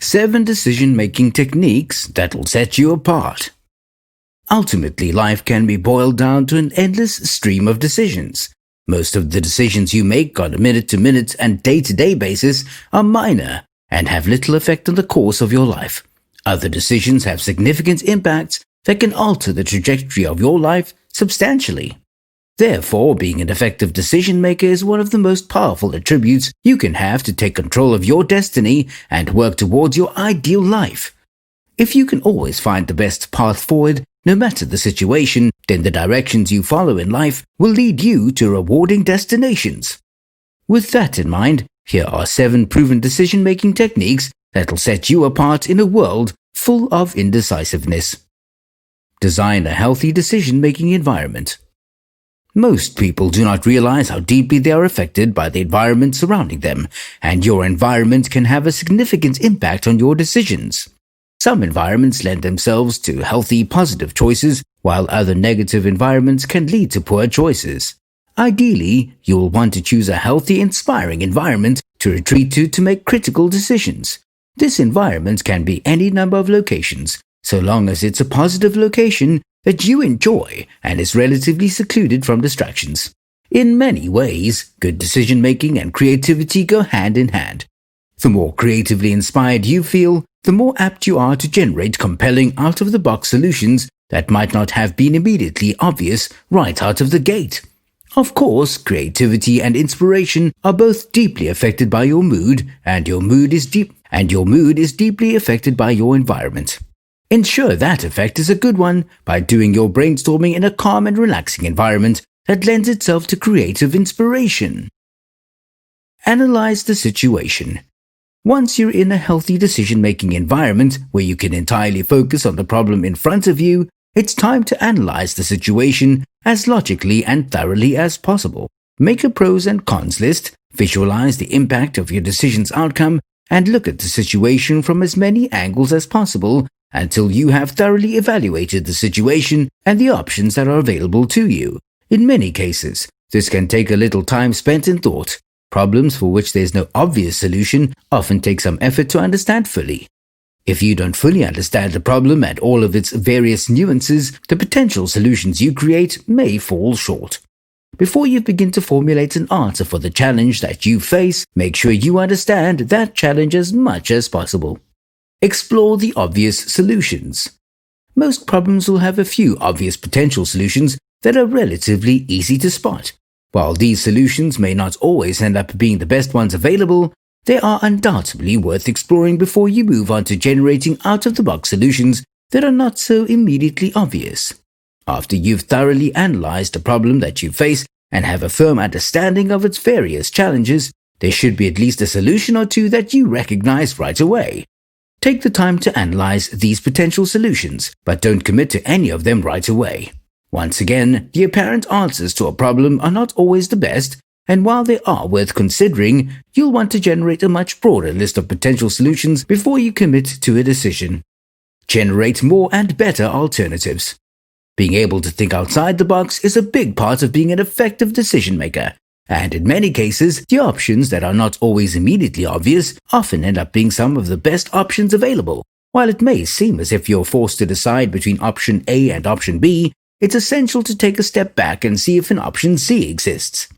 7 decision-making techniques that will set you apart. Ultimately, life can be boiled down to an endless stream of decisions. Most of the decisions you make on a minute-to-minute and day-to-day basis are minor and have little effect on the course of your life. Other decisions have significant impacts that can alter the trajectory of your life substantially. Therefore, being an effective decision maker is one of the most powerful attributes you can have to take control of your destiny and work towards your ideal life. If you can always find the best path forward, no matter the situation, then the directions you follow in life will lead you to rewarding destinations. With that in mind, here are 7 proven decision-making techniques that will set you apart in a world full of indecisiveness. Design a healthy decision-making environment. Most people do not realize how deeply they are affected by the environment surrounding them, and your environment can have a significant impact on your decisions. Some environments lend themselves to healthy, positive choices, while other negative environments can lead to poor choices. Ideally, you will want to choose a healthy, inspiring environment to retreat to make critical decisions. This environment can be any number of locations, so long as it's a positive location that you enjoy and is relatively secluded from distractions. In many ways, good decision-making and creativity go hand in hand. The more creatively inspired you feel, the more apt you are to generate compelling out-of-the-box solutions that might not have been immediately obvious right out of the gate. Of course, creativity and inspiration are both deeply affected by your mood, and your mood is deeply affected by your environment. Ensure that effect is a good one by doing your brainstorming in a calm and relaxing environment that lends itself to creative inspiration. Analyze the situation. Once you're in a healthy decision-making environment where you can entirely focus on the problem in front of you, it's time to analyze the situation as logically and thoroughly as possible. Make a pros and cons list, visualize the impact of your decision's outcome, and look at the situation from as many angles as possible until you have thoroughly evaluated the situation and the options that are available to you. In many cases, this can take a little time spent in thought. Problems for which there is no obvious solution often take some effort to understand fully. If you don't fully understand the problem and all of its various nuances, the potential solutions you create may fall short. Before you begin to formulate an answer for the challenge that you face, make sure you understand that challenge as much as possible. Explore the obvious solutions. Most problems will have a few obvious potential solutions that are relatively easy to spot. While these solutions may not always end up being the best ones available, they are undoubtedly worth exploring before you move on to generating out-of-the-box solutions that are not so immediately obvious. After you've thoroughly analyzed the problem that you face and have a firm understanding of its various challenges, there should be at least a solution or two that you recognize right away. Take the time to analyze these potential solutions, but don't commit to any of them right away. Once again, the apparent answers to a problem are not always the best, and while they are worth considering, you'll want to generate a much broader list of potential solutions before you commit to a decision. Generate more and better alternatives. Being able to think outside the box is a big part of being an effective decision maker, and in many cases, the options that are not always immediately obvious often end up being some of the best options available. While it may seem as if you're forced to decide between option A and option B, it's essential to take a step back and see if an option C exists.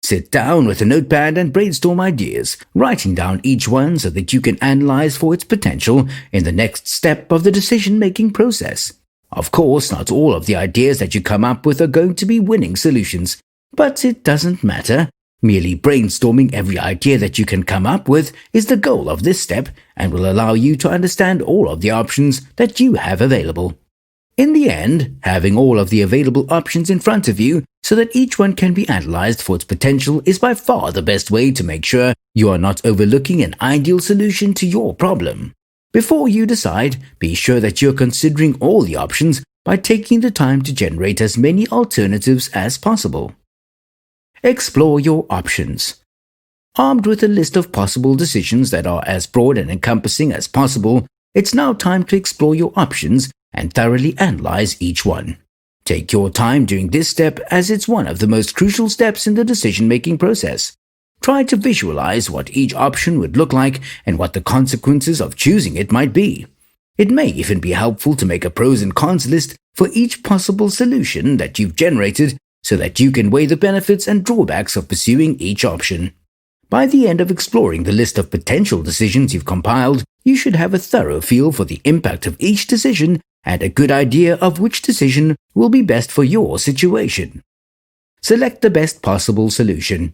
Sit down with a notepad and brainstorm ideas, writing down each one so that you can analyze for its potential in the next step of the decision-making process. Of course, not all of the ideas that you come up with are going to be winning solutions, but it doesn't matter. Merely brainstorming every idea that you can come up with is the goal of this step and will allow you to understand all of the options that you have available. In the end, having all of the available options in front of you so that each one can be analyzed for its potential is by far the best way to make sure you are not overlooking an ideal solution to your problem. Before you decide, be sure that you're considering all the options by taking the time to generate as many alternatives as possible. Explore your options. Armed with a list of possible decisions that are as broad and encompassing as possible, it's now time to explore your options and thoroughly analyze each one. Take your time during this step as it's one of the most crucial steps in the decision-making process. try to visualize what each option would look like and what the consequences of choosing it might be. It may even be helpful to make a pros and cons list for each possible solution that you've generated so that you can weigh the benefits and drawbacks of pursuing each option. By the end of exploring the list of potential decisions you've compiled, you should have a thorough feel for the impact of each decision and a good idea of which decision will be best for your situation. Select the best possible solution.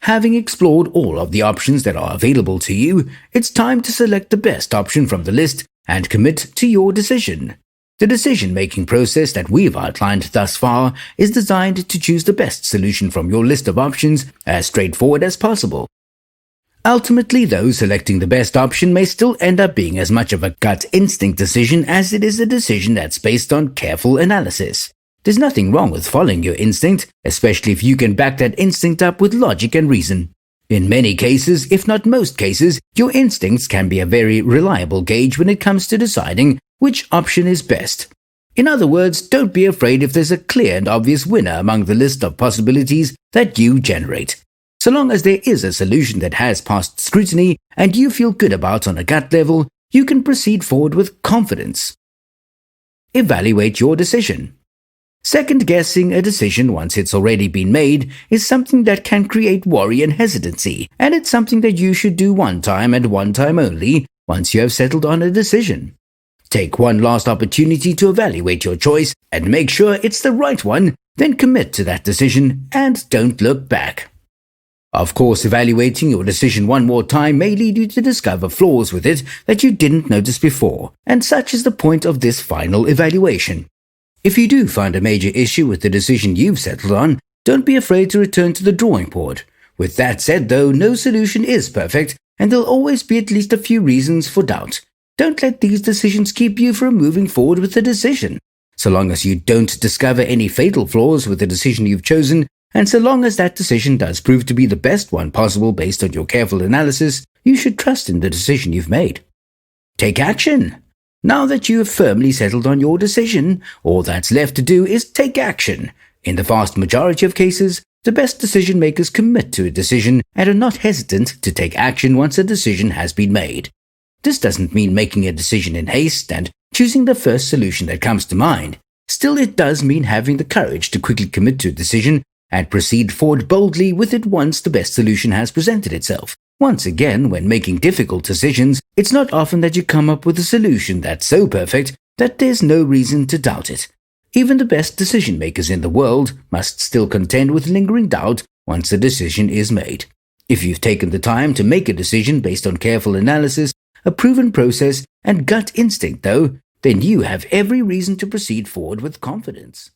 Having explored all of the options that are available to you, it's time to select the best option from the list and commit to your decision. The decision-making process that we've outlined thus far is designed to choose the best solution from your list of options as straightforward as possible. Ultimately, though, selecting the best option may still end up being as much of a gut instinct decision as it is a decision that's based on careful analysis. There's nothing wrong with following your instinct, especially if you can back that instinct up with logic and reason. In many cases, if not most cases, your instincts can be a very reliable gauge when it comes to deciding which option is best. In other words, don't be afraid if there's a clear and obvious winner among the list of possibilities that you generate. So long as there is a solution that has passed scrutiny and you feel good about on a gut level, you can proceed forward with confidence. Evaluate your decision. Second-guessing a decision once it's already been made is something that can create worry and hesitancy, and it's something that you should do one time and one time only once you have settled on a decision. Take one last opportunity to evaluate your choice and make sure it's the right one, then commit to that decision and don't look back. Of course, evaluating your decision one more time may lead you to discover flaws with it that you didn't notice before, and such is the point of this final evaluation. If you do find a major issue with the decision you've settled on, don't be afraid to return to the drawing board. With that said, though, no solution is perfect, and there'll always be at least a few reasons for doubt. Don't let these decisions keep you from moving forward with the decision. So long as you don't discover any fatal flaws with the decision you've chosen, and so long as that decision does prove to be the best one possible based on your careful analysis, you should trust in the decision you've made. Take action! Now that you have firmly settled on your decision, all that's left to do is take action. In the vast majority of cases, the best decision makers commit to a decision and are not hesitant to take action once a decision has been made. This doesn't mean making a decision in haste and choosing the first solution that comes to mind. Still, it does mean having the courage to quickly commit to a decision and proceed forward boldly with it once the best solution has presented itself. Once again, when making difficult decisions, it's not often that you come up with a solution that's so perfect that there's no reason to doubt it. Even the best decision makers in the world must still contend with lingering doubt once a decision is made. If you've taken the time to make a decision based on careful analysis, a proven process, and gut instinct, though, then you have every reason to proceed forward with confidence.